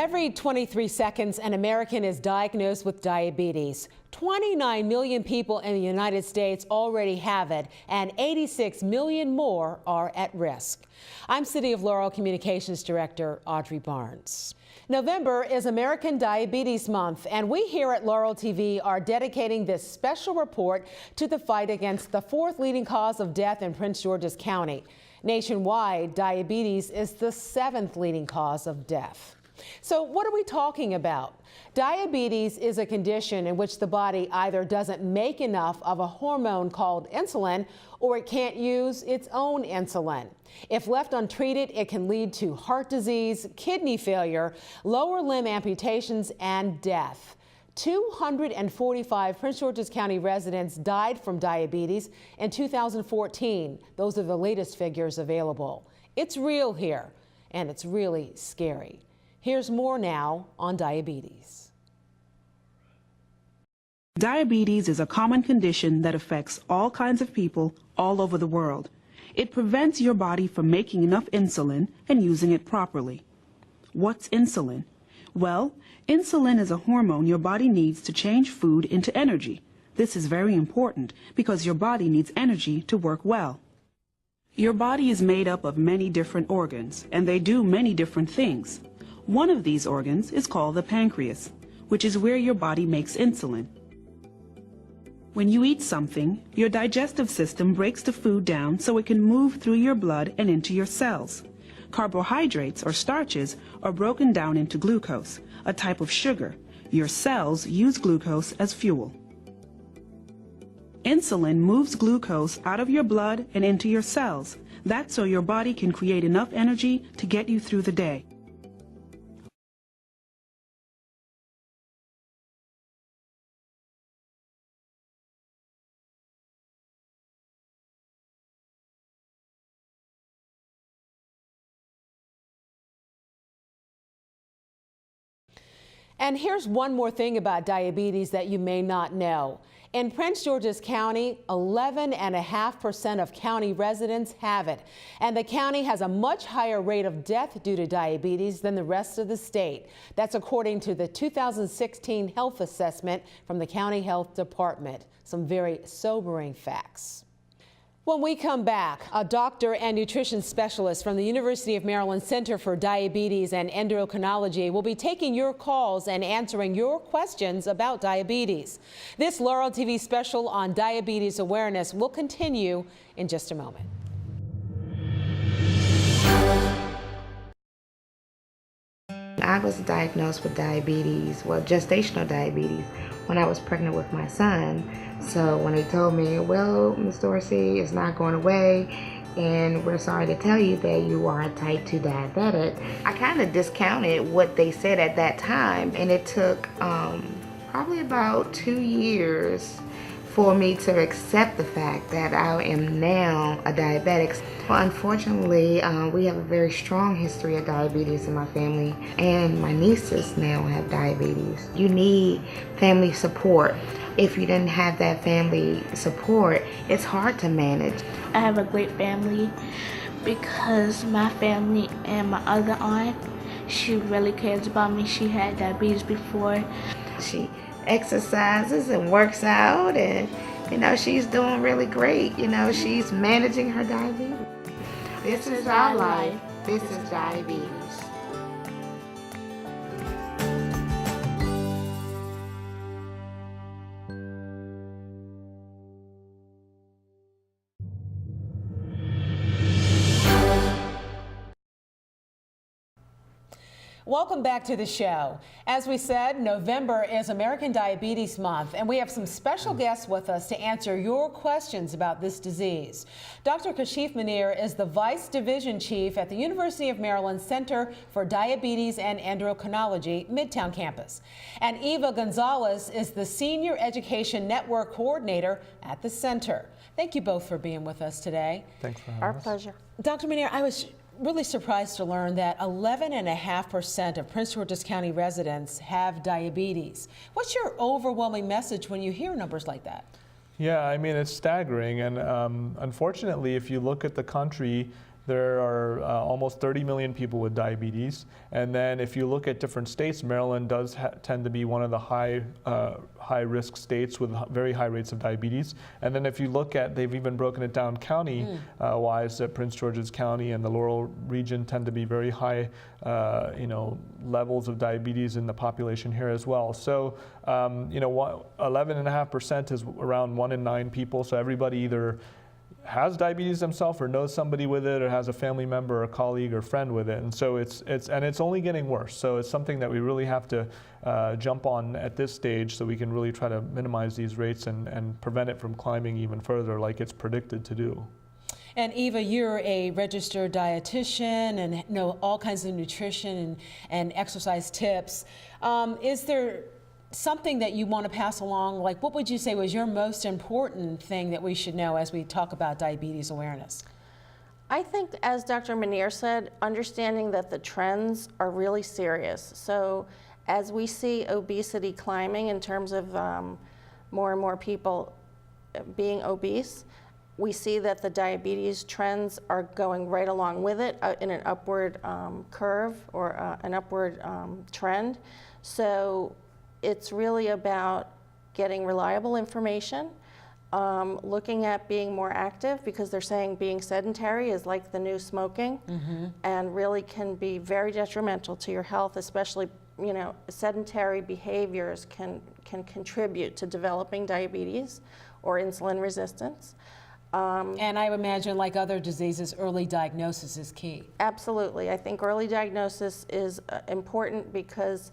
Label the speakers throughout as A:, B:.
A: Every 23 seconds, an American is diagnosed with diabetes. 29 million people in the United States already have it, and 86 million more are at risk. I'm City of Laurel Communications Director Audrey Barnes. November is American Diabetes Month, and we here at Laurel TV are dedicating this special report to the fight against the fourth leading cause of death in Prince George's County. Nationwide, diabetes is the seventh leading cause of death. So what are we talking about? Diabetes is a condition in which the body either doesn't make enough of a hormone called insulin, or it can't use its own insulin. If left untreated, it can lead to heart disease, kidney failure, lower limb amputations, and death. 245 Prince George's County residents died from diabetes in 2014. Those are the latest figures available. It's real here, and it's really scary. Here's more now on diabetes.
B: Diabetes is a common condition that affects all kinds of people all over the world. It prevents your body from making enough insulin and using it properly. What's insulin? Well, insulin is a hormone your body needs to change food into energy. This is very important because your body needs energy to work well. Your body is made up of many different organs, and they do many different things. One of these organs is called the pancreas, which is where your body makes insulin. When you eat something, your digestive system breaks the food down so it can move through your blood and into your cells. Carbohydrates, or starches, are broken down into glucose, a type of sugar. Your cells use glucose as fuel. Insulin moves glucose out of your blood and into your cells. That's so your body can create enough energy to get you through the day.
A: And here's one more thing about diabetes that you may not know. In Prince George's County, 11.5% of county residents have it. And the county has a much higher rate of death due to diabetes than the rest of the state. That's according to the 2016 health assessment from the County Health Department. Some very sobering facts. When we come back, a doctor and nutrition specialist from the University of Maryland Center for Diabetes and Endocrinology will be taking your calls and answering your questions about diabetes. This Laurel TV special on diabetes awareness will continue in just a moment.
C: I was diagnosed with diabetes, well, gestational diabetes, when I was pregnant with my son. So when they told me, well, Ms. Dorsey, it's not going away, and we're sorry to tell you that you are a type 2 diabetic, I kind of discounted what they said at that time, and it took probably about 2 years for me to accept the fact that I am now a diabetic. Well, unfortunately, we have a very strong history of diabetes in my family, and my nieces now have diabetes. You need family support. If you didn't have that family support, it's hard to manage.
D: I have a great family because my family and my other aunt, she really cares about me. She had diabetes before.
C: She exercises and works out, and she's doing really great. She's managing her diabetes. This is our life. This is diabetes.
A: Welcome back to the show. As we said, November is American Diabetes Month, and we have some special guests with us to answer your questions about this disease. Dr. Kashif Munir is the Vice Division Chief at the University of Maryland Center for Diabetes and Endocrinology, Midtown Campus. And Eva Gonzalez is the Senior Education Network Coordinator at the center. Thank you both for being with us today.
E: Thanks for having us.
C: Our pleasure.
A: Dr. Munir, I was really surprised to learn that 11.5% of Prince George's County residents have diabetes. What's your overwhelming message when you hear numbers like that?
E: Yeah, I mean, it's staggering. And unfortunately, if you look at the country, there are almost 30 million people with diabetes. And then if you look at different states, Maryland does tend to be one of the high risk states with very high rates of diabetes. And then if you look at, they've even broken it down county wise, that Prince George's County and the Laurel region tend to be very high levels of diabetes in the population here as well. So 11.5% is around 1 in 9 people. So everybody either has diabetes themselves or knows somebody with it or has a family member or colleague or friend with it. And so it's only getting worse. So it's something that we really have to jump on at this stage so we can really try to minimize these rates and prevent it from climbing even further like it's predicted to do.
A: And Eva, you're a registered dietitian and know all kinds of nutrition and exercise tips. Is there something that you want to pass along? Like, what would you say was your most important thing that we should know as we talk about diabetes awareness?
F: I think, as Dr. Manier said, understanding that the trends are really serious. So as we see obesity climbing in terms of more and more people being obese, we see that the diabetes trends are going right along with it in an upward curve or an upward trend. So it's really about getting reliable information, looking at being more active, because they're saying being sedentary is like the new smoking, and really can be very detrimental to your health, especially, sedentary behaviors can contribute to developing diabetes or insulin resistance.
A: And I imagine, like other diseases, early diagnosis is key.
F: Absolutely. I think early diagnosis is important because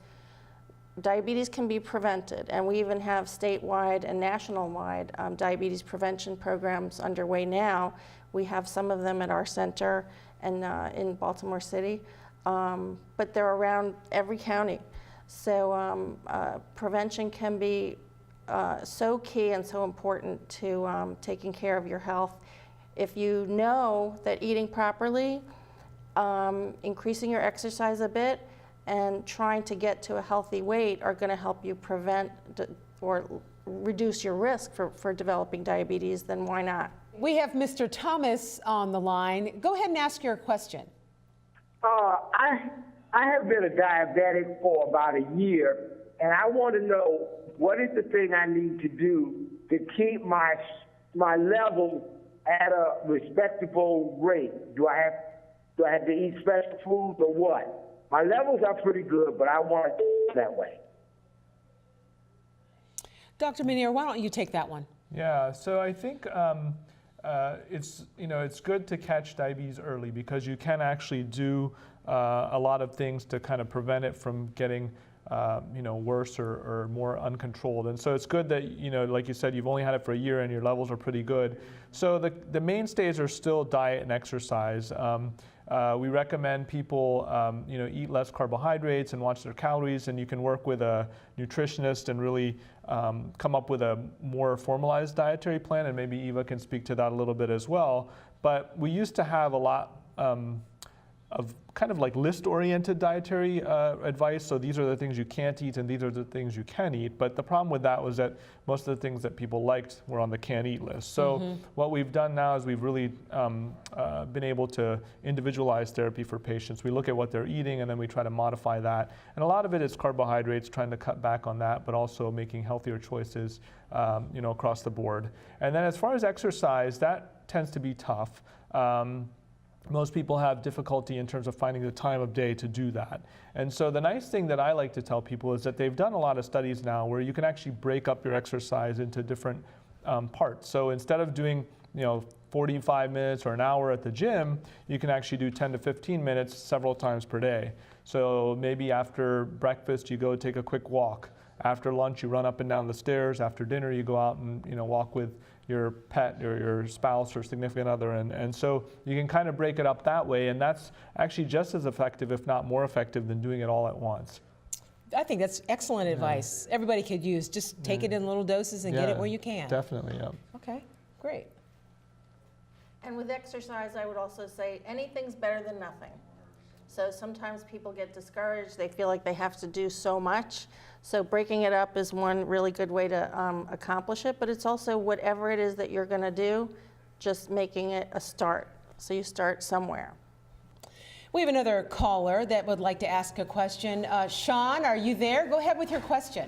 F: diabetes can be prevented, and we even have statewide and national-wide diabetes prevention programs underway now. We have some of them at our center and in Baltimore City, but they're around every county. So prevention can be so key and so important to taking care of your health. If you know that eating properly, increasing your exercise a bit, and trying to get to a healthy weight are going to help you prevent or reduce your risk for developing diabetes, then why not?
A: We have Mr. Thomas on the line. Go ahead and ask your question.
G: I have been a diabetic for about a year, and I want to know what is the thing I need to do to keep my level at a respectable rate. Do I have to eat special foods or what? My levels are pretty good, but I want it that way.
A: Dr. Manier, why don't you take that one?
E: Yeah, so I think it's good to catch diabetes early because you can actually do a lot of things to kind of prevent it from getting worse or more uncontrolled. And so it's good that, like you said, you've only had it for a year and your levels are pretty good. So the mainstays are still diet and exercise. We recommend people, eat less carbohydrates and watch their calories, and you can work with a nutritionist and really come up with a more formalized dietary plan, and maybe Eva can speak to that a little bit as well. But we used to have a lot of kind of like list-oriented dietary advice. So these are the things you can't eat and these are the things you can eat. But the problem with that was that most of the things that people liked were on the can't eat list. So what we've done now is we've really been able to individualize therapy for patients. We look at what they're eating and then we try to modify that. And a lot of it is carbohydrates, trying to cut back on that, but also making healthier choices across the board. And then as far as exercise, that tends to be tough. Most people have difficulty in terms of finding the time of day to do that. And so the nice thing that I like to tell people is that they've done a lot of studies now where you can actually break up your exercise into different parts. So instead of doing 45 minutes or an hour at the gym, you can actually do 10 to 15 minutes several times per day. So maybe after breakfast you go take a quick walk. After lunch you run up and down the stairs. After dinner you go out and walk with your pet or your spouse or significant other, and so you can kind of break it up that way, and that's actually just as effective, if not more effective, than doing it all at once.
A: I think that's excellent advice. Everybody could use, just take it in little doses and get it where you can.
E: Definitely, yeah.
A: Okay, great.
F: And with exercise, I would also say anything's better than nothing. So sometimes people get discouraged. They feel like they have to do so much. So breaking it up is one really good way to accomplish it. But it's also whatever it is that you're going to do, just making it a start. So you start somewhere.
A: We have another caller that would like to ask a question. Sean, are you there? Go ahead with your question.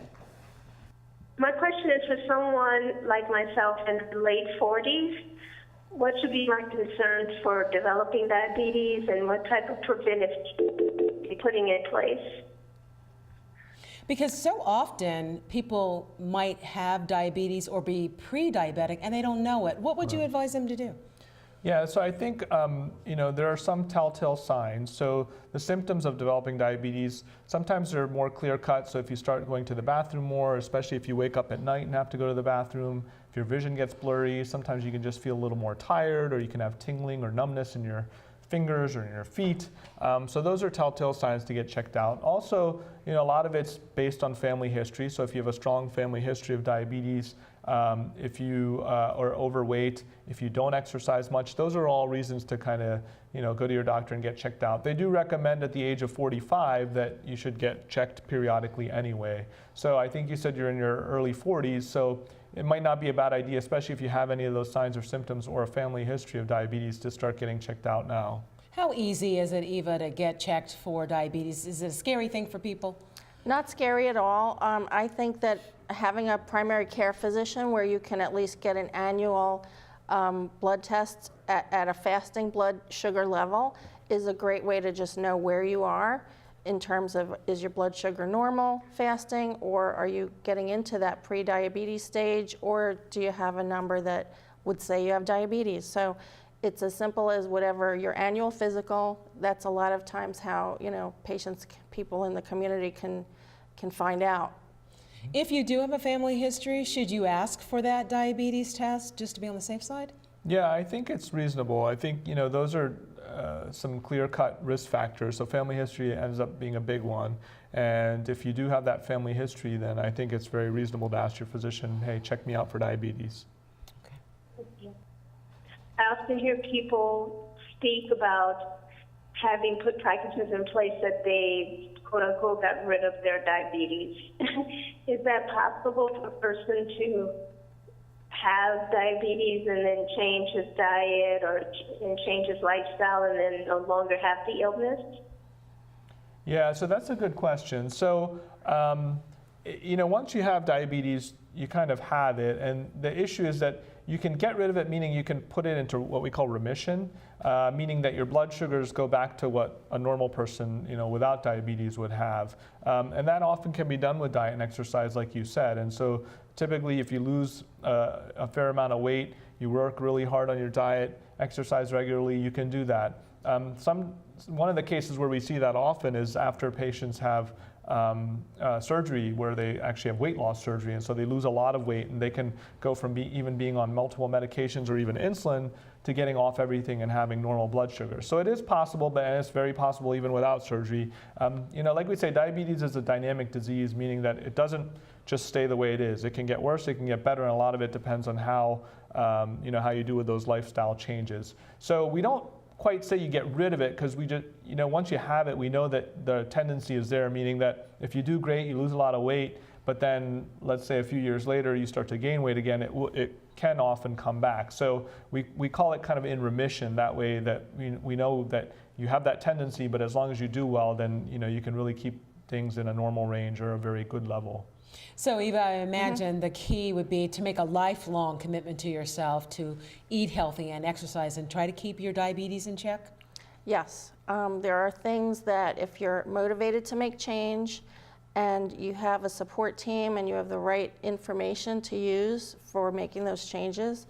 H: My question is for someone like myself in the late 40s. What should be my concerns for developing diabetes, and what type of preventive be putting in place?
A: Because so often people might have diabetes or be pre-diabetic and they don't know it. What would you advise them to do?
E: Yeah, so I think there are some telltale signs. So the symptoms of developing diabetes, sometimes they're more clear-cut. So if you start going to the bathroom more, especially if you wake up at night and have to go to the bathroom, if your vision gets blurry, sometimes you can just feel a little more tired, or you can have tingling or numbness in your fingers or in your feet. So those are telltale signs to get checked out. Also, a lot of it's based on family history. So if you have a strong family history of diabetes, if you are overweight, if you don't exercise much, those are all reasons to kind of go to your doctor and get checked out. They do recommend at the age of 45 that you should get checked periodically anyway. So I think you said you're in your early 40s, so it might not be a bad idea, especially if you have any of those signs or symptoms or a family history of diabetes, to start getting checked out now.
A: How easy is it, Eva, to get checked for diabetes? Is it a scary thing for people?
F: Not scary at all. I think that having a primary care physician where you can at least get an annual blood test at a fasting blood sugar level is a great way to just know where you are in terms of, is your blood sugar normal fasting, or are you getting into that pre-diabetes stage, or do you have a number that would say you have diabetes? So it's as simple as whatever your annual physical. That's a lot of times how patients, people in the community can find out.
A: If you do have a family history, should you ask for that diabetes test just to be on the safe side?
E: Yeah, I think it's reasonable. I think those are some clear-cut risk factors. So family history ends up being a big one. And if you do have that family history, then I think it's very reasonable to ask your physician, hey, check me out for diabetes.
A: Okay.
H: I often hear people speak about having put practices in place that they, quote unquote, got rid of their diabetes. Is that possible for a person to have diabetes and then change his diet and change his lifestyle and then no longer have the illness?
E: Yeah, so that's a good question. So, once you have diabetes, you kind of have it, and the issue is that you can get rid of it, meaning you can put it into what we call remission, meaning that your blood sugars go back to what a normal person, without diabetes would have. And that often can be done with diet and exercise, like you said. And so typically, if you lose a fair amount of weight, you work really hard on your diet, exercise regularly, you can do that. One of the cases where we see that often is after patients have surgery, where they actually have weight loss surgery, and so they lose a lot of weight, and they can go from even being on multiple medications or even insulin to getting off everything and having normal blood sugar. So it is possible, but it's very possible even without surgery. Like we say, diabetes is a dynamic disease, meaning that it doesn't just stay the way it is. It can get worse, it can get better, and a lot of it depends on how you do with those lifestyle changes. So we don't quite say you get rid of it, because we just, once you have it, we know that the tendency is there, meaning that if you do great, you lose a lot of weight, but then let's say a few years later you start to gain weight again, it can often come back. So we call it kind of in remission, that way that we know that you have that tendency, but as long as you do well, then you can really keep things in a normal range or a very good level.
A: So Eva, I imagine the key would be to make a lifelong commitment to yourself to eat healthy and exercise and try to keep your diabetes in check?
F: Yes, there are things that if you're motivated to make change and you have a support team and you have the right information to use for making those changes,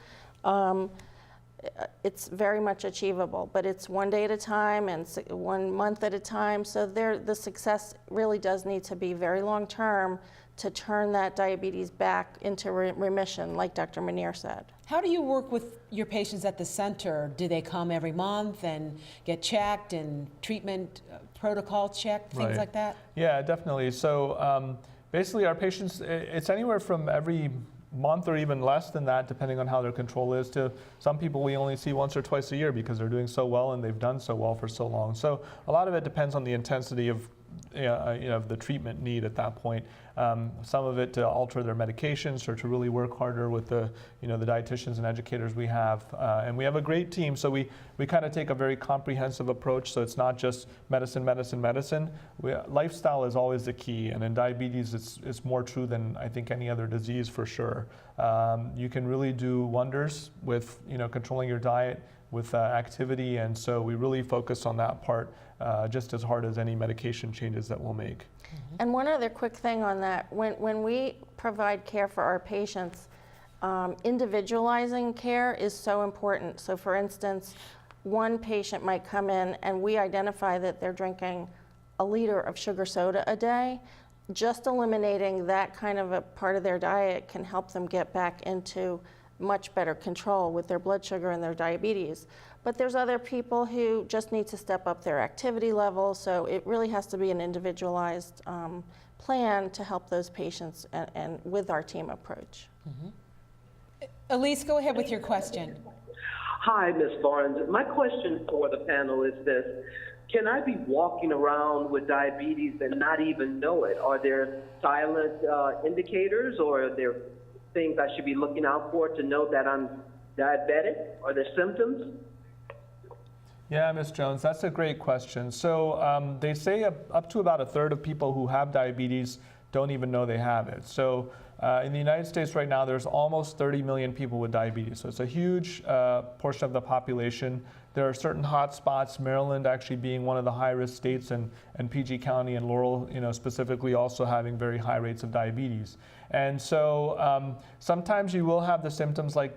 F: it's very much achievable, but it's one day at a time and 1 month at a time. So the success really does need to be very long term to turn that diabetes back into remission, like Dr. Manier said.
A: How do you work with your patients at the center? Do they come every month and get checked and treatment protocol checked, things like that?
E: Yeah, definitely. So basically our patients, it's anywhere from every month or even less than that, depending on how their control is, to some people we only see once or twice a year because they're doing so well and they've done so well for so long. So a lot of it depends on the intensity of of the treatment need at that point. Some of it to alter their medications or to really work harder with the dietitians and educators we have. And we have a great team, so we kind of take a very comprehensive approach, so it's not just medicine, medicine, medicine. Lifestyle is always the key, and in diabetes it's more true than I think any other disease for sure. You can really do wonders with controlling your diet, with activity, and so we really focus on that part just as hard as any medication changes that we'll make.
F: And one other quick thing on that, when we provide care for our patients, individualizing care is so important. So for instance, one patient might come in and we identify that they're drinking a liter of sugar soda a day. Just eliminating that kind of a part of their diet can help them get back into much better control with their blood sugar and their diabetes. But there's other people who just need to step up their activity level, so it really has to be an individualized plan to help those patients and with our team approach.
A: Elise, go ahead with your question.
I: Hi, Ms. Barnes. My question for the panel is this. Can I be walking around with diabetes and not even know it? Are there silent indicators, or are there things I should be looking out for to know that I'm diabetic? Are there symptoms?
E: Yeah, Ms. Jones, that's a great question. So they say up to about a third of people who have diabetes don't even know they have it. So in the United States right now, there's almost 30 million people with diabetes. So it's a huge portion of the population. There are certain hot spots, Maryland actually being one of the high-risk states, and PG County and Laurel, specifically also having very high rates of diabetes. And so sometimes you will have the symptoms like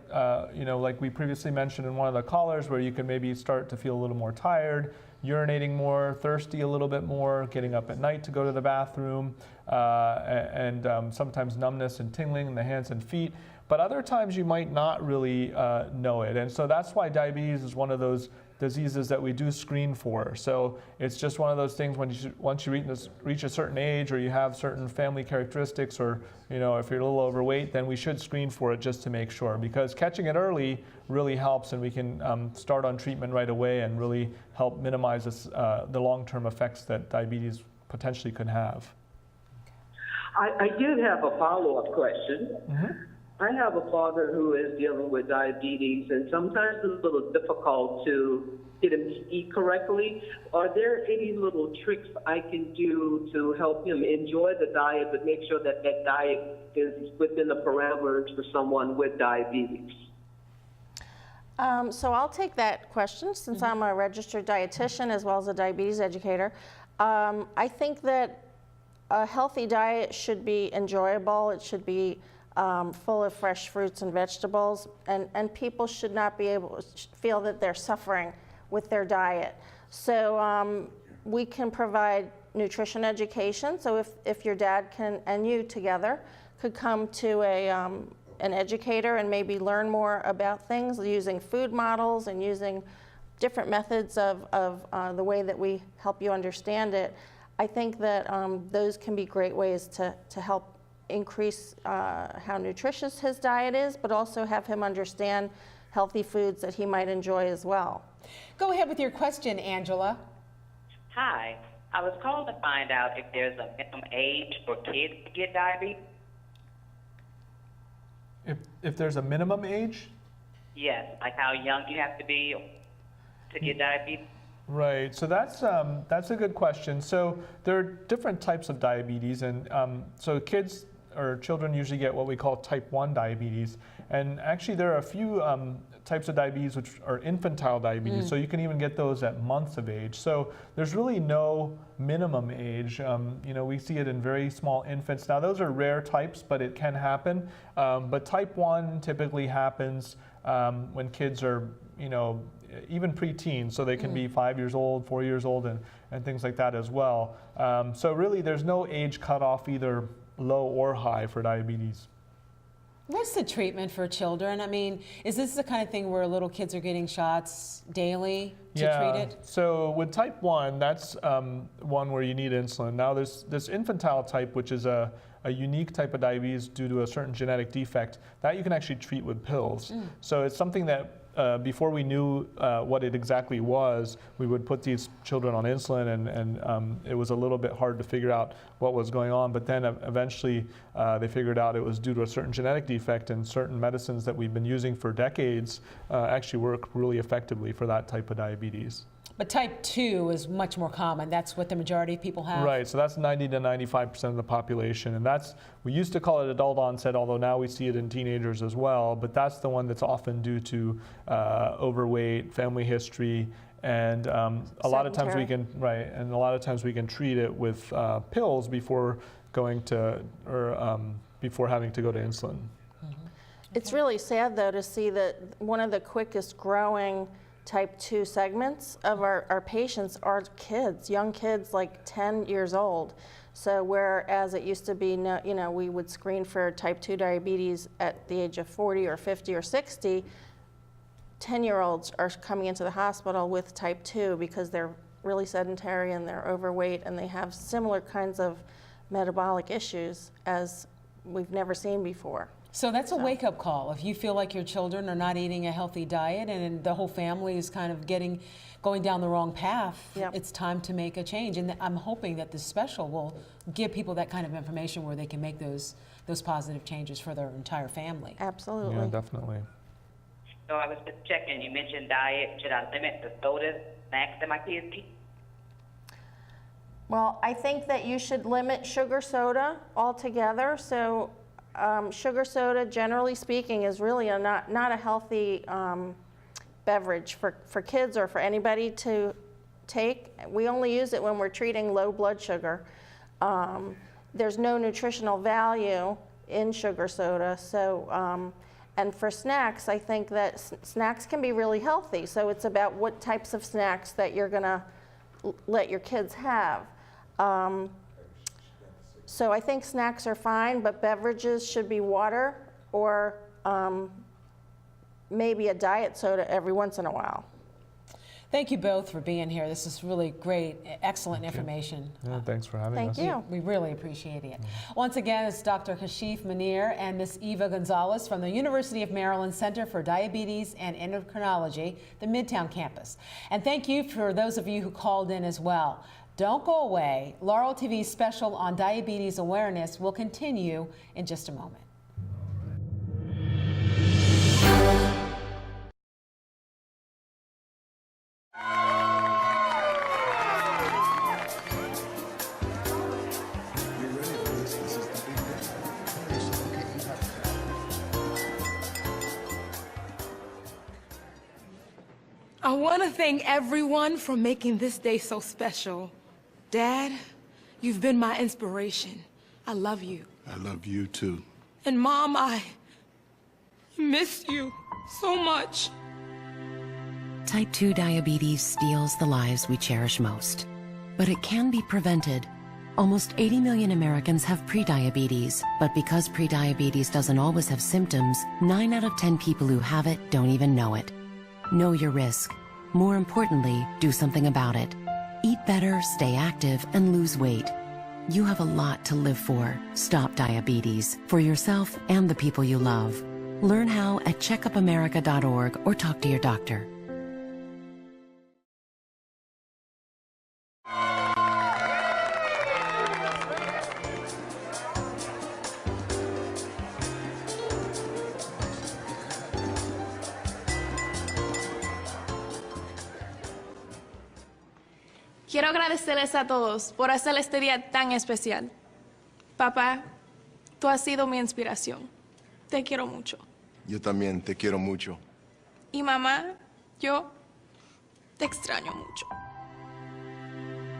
E: we previously mentioned in one of the callers, where you can maybe start to feel a little more tired, urinating more, thirsty a little bit more, getting up at night to go to the bathroom, and sometimes numbness and tingling in the hands and feet. But other times you might not really know it. And so that's why diabetes is one of those diseases that we do screen for. So it's just one of those things once you reach a certain age, or you have certain family characteristics, or if you're a little overweight, then we should screen for it just to make sure, because catching it early really helps, and we can start on treatment right away and really help minimize the long-term effects that diabetes potentially could have.
I: I did have a follow-up question. I have a father who is dealing with diabetes, and sometimes it's a little difficult to get him to eat correctly. Are there any little tricks I can do to help him enjoy the diet, but make sure that that diet is within the parameters for someone with diabetes?
F: So I'll take that question, since I'm a registered dietitian as well as a diabetes educator. I think that a healthy diet should be enjoyable. It should be full of fresh fruits and vegetables, and people should not be able to feel that they're suffering with their diet. So we can provide nutrition education. So if your dad and you together could come to an educator and maybe learn more about things using food models and using different methods of the way that we help you understand it, I think that those can be great ways to help increase how nutritious his diet is, but also have him understand healthy foods that he might enjoy as well.
A: Go ahead with your question, Angela.
J: Hi, I was calling to find out if there's a minimum age for kids to get diabetes.
E: If there's a minimum age?
J: Yes, like how young you have to be to get diabetes.
E: Right, so that's a good question. So there are different types of diabetes, and so kids or children usually get what we call type 1 diabetes. And actually there are a few types of diabetes which are infantile diabetes, so you can even get those at months of age. So there's really no minimum age. We see it in very small infants. Now those are rare types, but it can happen. But type 1 typically happens when kids are, even preteen, so they can be 5 years old, 4 years old, and things like that as well. So really there's no age cutoff, either low or high, for diabetes.
A: What's the treatment for children? I mean, is this the kind of thing where little kids are getting shots daily to treat it?
E: So with type 1, that's one where you need insulin. Now there's this infantile type, which is a unique type of diabetes due to a certain genetic defect that you can actually treat with pills. So it's something that before we knew what it exactly was, we would put these children on insulin, and it was a little bit hard to figure out what was going on. But then eventually they figured out it was due to a certain genetic defect, and certain medicines that we've been using for decades actually work really effectively for that type of diabetes.
A: But type 2 is much more common. That's what the majority of people have?
E: Right, so that's 90 to 95% of the population. And we used to call it adult onset, although now we see it in teenagers as well. But that's the one that's often due to overweight, family history, and a lot of times we can, and a lot of times we can treat it with pills before going to, or before having to go to insulin.
F: It's really sad, though, to see that one of the quickest growing type 2 segments of our patients are kids, young kids like 10 years old. So whereas it used to be, we would screen for type 2 diabetes at the age of 40 or 50 or 60, 10-year-olds are coming into the hospital with type 2 because they're really sedentary and they're overweight and they have similar kinds of metabolic issues as we've never seen before.
A: So that's a wake-up call. If you feel like your children are not eating a healthy diet and the whole family is kind of going down the wrong path, it's time to make a change. And I'm hoping that this special will give people that kind of information where they can make those positive changes for their entire family.
F: Absolutely.
E: Yeah, definitely.
J: So I was just checking, you mentioned diet. Should I limit the sodas, snacks that my kids eat?
F: Well, I think that you should limit sugar soda altogether. So sugar soda, generally speaking, is really not a healthy beverage for kids or for anybody to take. We only use it when we're treating low blood sugar. There's no nutritional value in sugar soda. So, and for snacks, I think that snacks can be really healthy. So it's about what types of snacks that you're going to let your kids have. So I think snacks are fine, but beverages should be water or maybe a diet soda every once in a while.
A: Thank you both for being here. This is really great, excellent information.
E: Yeah, thanks for having us.
F: Thank you.
A: We really appreciate it. Once again, it's Dr. Kashif Munir and Ms. Eva Gonzalez from the University of Maryland Center for Diabetes and Endocrinology, the Midtown campus. And thank you for those of you who called in as well. Don't go away. Laurel TV's special on diabetes awareness will continue in just a moment.
K: I want to thank everyone for making this day so special. Dad, you've been my inspiration. I love you.
L: I love you too.
K: And Mom, I miss you so much.
M: Type 2 diabetes steals the lives we cherish most. But it can be prevented. Almost 80 million Americans have prediabetes, but because prediabetes doesn't always have symptoms, 9 out of 10 people who have it don't even know it. Know your risk. More importantly, do something about it. Eat better, stay active, and lose weight. You have a lot to live for. Stop diabetes for yourself and the people you love. Learn how at checkupamerica.org or talk to your doctor.
D: Quiero agradecerles a todos por hacer este día tan especial. Papá, tú has sido mi inspiración. Te quiero mucho.
L: Yo también te quiero mucho.
D: Y mamá, yo te extraño mucho.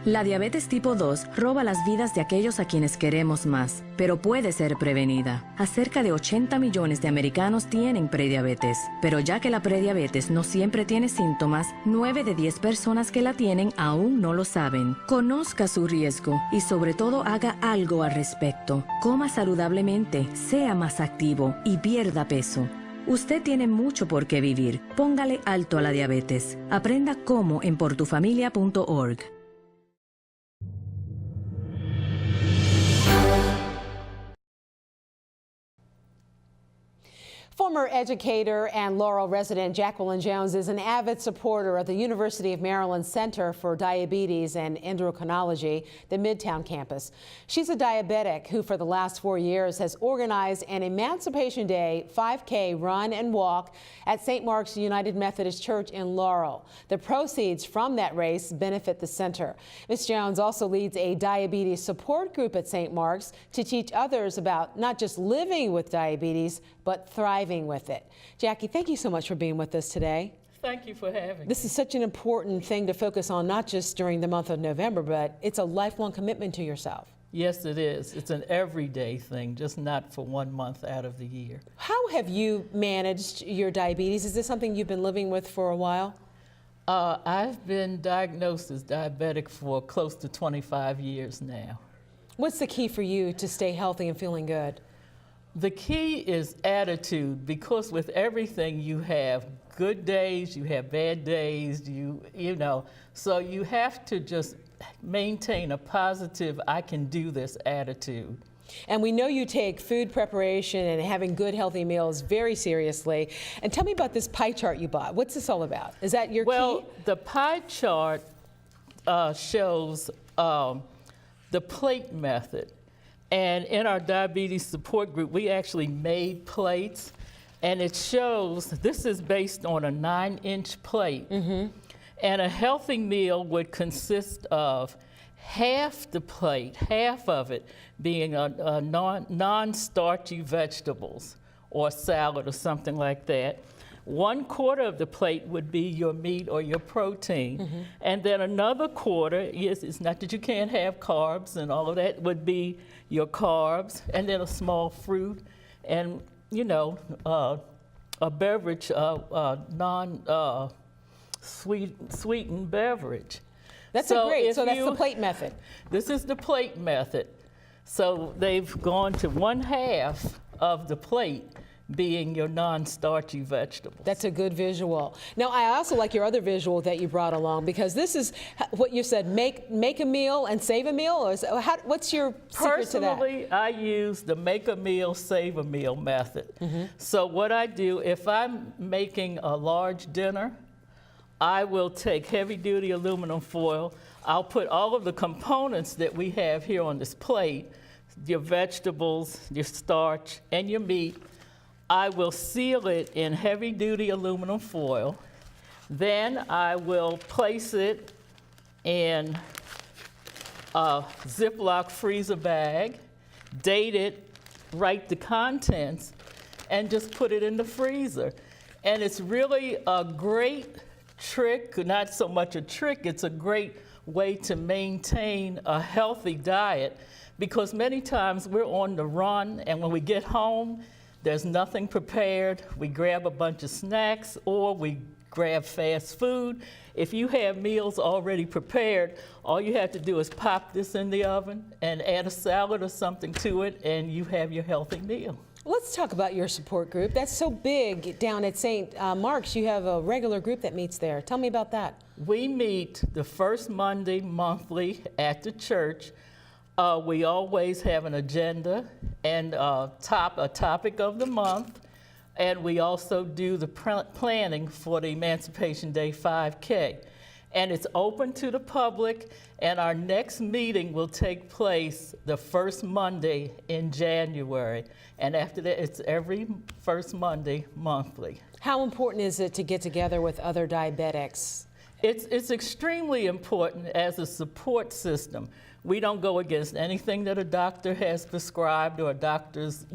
N: La diabetes tipo 2 roba las vidas de aquellos a quienes queremos más, pero puede ser prevenida. Cerca de 80 millones de americanos tienen prediabetes, pero ya que la prediabetes no siempre tiene síntomas, 9 de 10 personas que la tienen aún no lo saben. Conozca su riesgo y sobre todo haga algo al respecto. Coma saludablemente, sea más activo y pierda peso. Usted tiene mucho por qué vivir. Póngale alto a la diabetes. Aprenda cómo en portufamilia.org.
A: Former educator and Laurel resident Jacqueline Jones is an avid supporter of the University of Maryland Center for Diabetes and Endocrinology, the Midtown campus. She's a diabetic who for the last 4 years has organized an Emancipation Day 5K run and walk at St. Mark's United Methodist Church in Laurel. The proceeds from that race benefit the center. Ms. Jones also leads a diabetes support group at St. Mark's to teach others about not just living with diabetes, but thriving with it. Jackie, thank you so much for being with us today.
O: Thank you for having me.
A: This is such an important thing to focus on, not just during the month of November, but it's a lifelong commitment to yourself.
O: Yes, it is. It's an everyday thing, just not for 1 month out of the year.
A: How have you managed your diabetes? Is this something you've been living with for a while?
O: I've been diagnosed as diabetic for close to 25 years now.
A: What's the key for you to stay healthy and feeling good?
O: The key is attitude, because with everything you have good days, you have bad days, you know, so you have to just maintain a positive, I can do this attitude.
A: And we know you take food preparation and having good healthy meals very seriously. And tell me about this pie chart you bought. What's this all about? Is that your key?
O: Well, the pie chart shows the plate method. And in our diabetes support group, we actually made plates, and it shows, this is based on a 9-inch plate. And a healthy meal would consist of half the plate, half of it being a non-starchy vegetables or salad or something like that. 1/4 of the plate would be your meat or your protein. And then another quarter, yes, it's not that you can't have carbs and all of that, would be your carbs, and then a small fruit, and you know, a beverage, sweetened beverage.
A: That's great. So that's the plate method.
O: This is the plate method. So they've gone to 1/2 of the plate being your non-starchy vegetables.
A: That's a good visual. Now, I also like your other visual that you brought along, because this is what you said, make a meal and save a meal? Or what's your secret to that?
O: Personally, I use the make a meal, save a meal method. So what I do, if I'm making a large dinner, I will take heavy-duty aluminum foil. I'll put all of the components that we have here on this plate, your vegetables, your starch, and your meat. I will seal it in heavy-duty aluminum foil. Then I will place it in a Ziploc freezer bag, date it, write the contents, and just put it in the freezer. And it's really a great trick, not so much a trick, it's a great way to maintain a healthy diet, because many times we're on the run, and when we get home, there's nothing prepared. We grab a bunch of snacks, or we grab fast food. If you have meals already prepared, all you have to do is pop this in the oven and add a salad or something to it, and you have your healthy meal.
A: Let's talk about your support group. That's so big down at St. Mark's. You have a regular group that meets there. Tell me about that.
O: We meet the first Monday monthly at the church. We always have an agenda and a topic of the month, and we also do the planning for the Emancipation Day 5K. And it's open to the public, and our next meeting will take place the first Monday in January. And after that, it's every first Monday monthly.
A: How important is it to get together with other diabetics?
O: It's extremely important as a support system. We don't go against anything that a doctor has prescribed or a doctor's,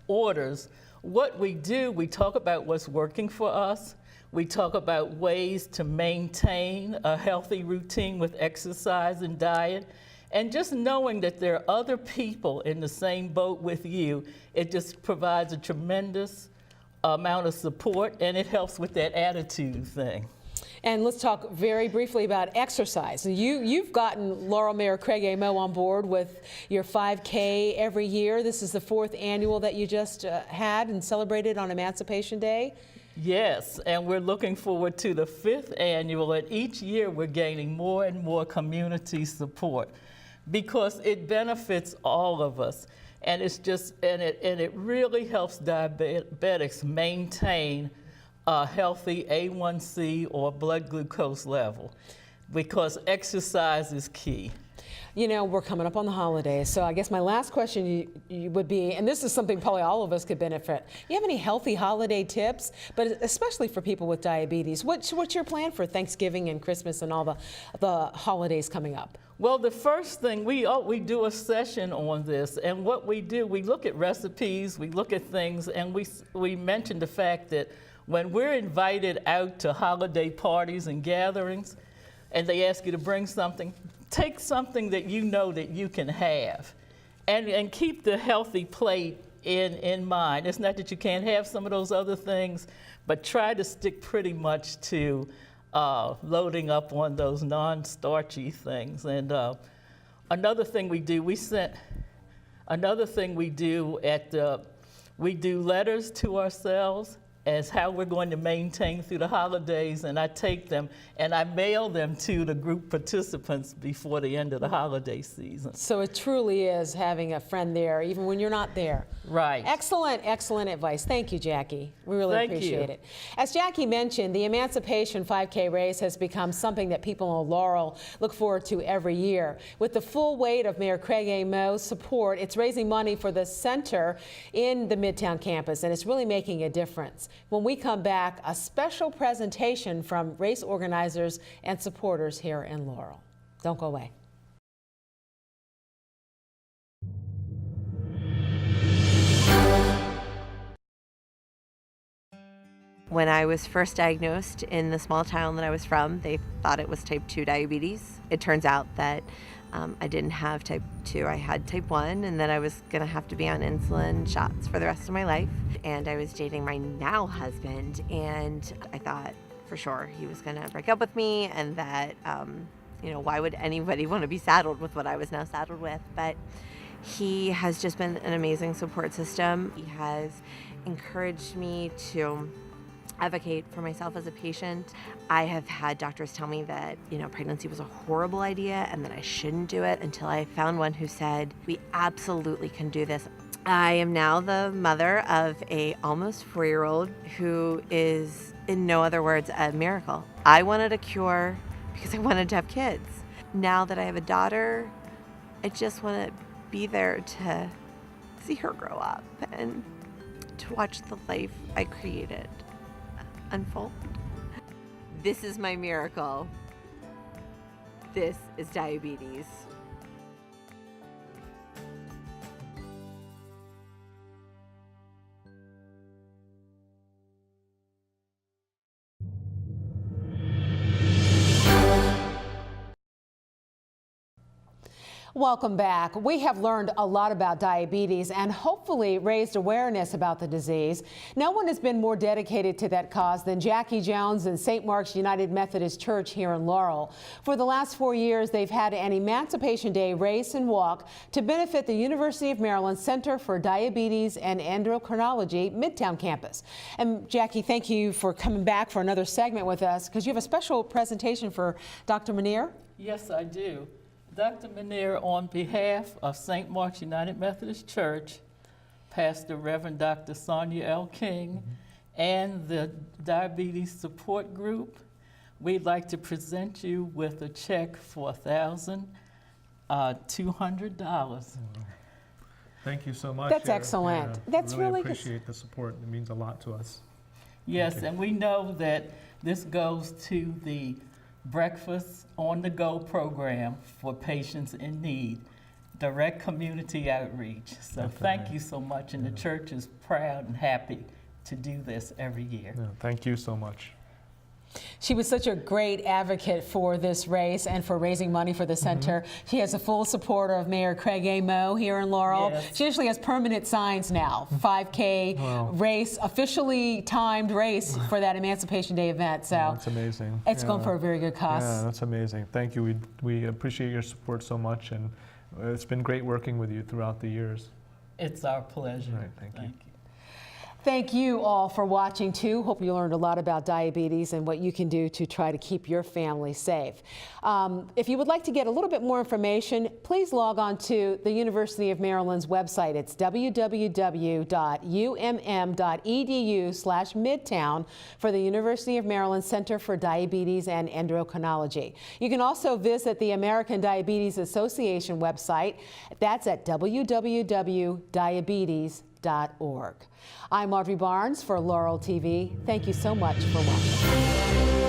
O: orders. What we do, we talk about what's working for us. We talk about ways to maintain a healthy routine with exercise and diet. And just knowing that there are other people in the same boat with you, it just provides a tremendous amount of support, and it helps with that attitude thing.
A: And let's talk very briefly about exercise. You've gotten Laurel Mayor Craig Amo on board with your 5K every year. This is the 4th annual that you just had and celebrated on Emancipation Day.
O: Yes, and we're looking forward to the 5th annual, and each year we're gaining more and more community support. because it benefits all of us. And it's just, and it really helps diabetics maintain a healthy A1C or blood glucose level, because exercise is key.
A: You know, we're coming up on the holidays, so I guess my last question you would be, and this is something probably all of us could benefit. You have any healthy holiday tips, but especially for people with diabetes? What's your plan for Thanksgiving and Christmas and all the holidays coming up?
O: Well, the first thing, we do a session on this, and what we do, we look at recipes, we look at things, and we mention the fact that when we're invited out to holiday parties and gatherings, and they ask you to bring something, take something that you know that you can have, and keep the healthy plate in mind. It's not that you can't have some of those other things, but try to stick pretty much to loading up on those non-starchy things. And another thing we do, we do letters to ourselves as how we're going to maintain through the holidays, and I take them and I mail them to the group participants before the end of the holiday season.
A: So it truly is having a friend there, even when you're not there.
O: Right.
A: Excellent, excellent advice. Thank you, Jackie. We really appreciate it. As Jackie mentioned, the Emancipation 5K race has become something that people in Laurel look forward to every year. With the full weight of Mayor Craig A. Moe's support, it's raising money for the center in the Midtown campus, and it's really making a difference. When we come back, a special presentation from race organizers and supporters here in Laurel. Don't go away.
P: When I was first diagnosed in the small town that I was from, they thought it was type 2 diabetes. It turns out that I didn't have type 2, I had type 1, and that I was gonna have to be on insulin shots for the rest of my life. And I was dating my now husband, and I thought for sure he was gonna break up with me, and that, you know, why would anybody want to be saddled with what I was now saddled with? But he has just been an amazing support system. He has encouraged me to advocate for myself as a patient. I have had doctors tell me that, you know, pregnancy was a horrible idea and that I shouldn't do it, until I found one who said, we absolutely can do this. I am now the mother of a almost 4-year-old who is, in no other words, a miracle. I wanted a cure because I wanted to have kids. Now that I have a daughter, I just want to be there to see her grow up and to watch the life I created unfold. This is my miracle. This is diabetes.
A: Welcome back. We have learned a lot about diabetes and hopefully raised awareness about the disease. No one has been more dedicated to that cause than Jackie Jones and St. Mark's United Methodist Church here in Laurel. For the last 4 years, they've had an Emancipation Day race and walk to benefit the University of Maryland Center for Diabetes and Endocrinology Midtown campus. And Jackie, thank you for coming back for another segment with us, because you have a special presentation for Dr. Manier.
O: Yes, I do. Dr. Manier, on behalf of St. Mark's United Methodist Church, Pastor Reverend Dr. Sonia L. King, and the Diabetes Support Group, we'd like to present you with a check for $1,200.
E: Thank you so much.
A: That's excellent.
E: Yeah,
A: That's really
E: appreciate the support. It means a lot to us.
O: Yes, and we know that this goes to the Breakfast on the Go program for patients in need, direct community outreach. So thank you so much, and the church is proud and happy to do this every year.
E: Yeah, thank you so much.
A: She was such a great advocate for this race and for raising money for the center. She has a full supporter of Mayor Craig A. Moe here in Laurel.
O: Yes.
A: She actually has permanent signs now, 5K race, officially timed race for that Emancipation Day event. So
E: that's amazing.
A: It's going for a very good cause.
E: Yeah, that's amazing. Thank you. We appreciate your support so much, and it's been great working with you throughout the years.
O: It's our pleasure.
E: Right, thank you.
A: Thank you all for watching too. Hope you learned a lot about diabetes and what you can do to try to keep your family safe. If you would like to get a little bit more information, please log on to the University of Maryland's website. It's www.umm.edu/Midtown for the University of Maryland Center for Diabetes and Endocrinology. You can also visit the American Diabetes Association website. That's at www.diabetes.org. I'm Audrey Barnes for Laurel TV. Thank you so much for watching.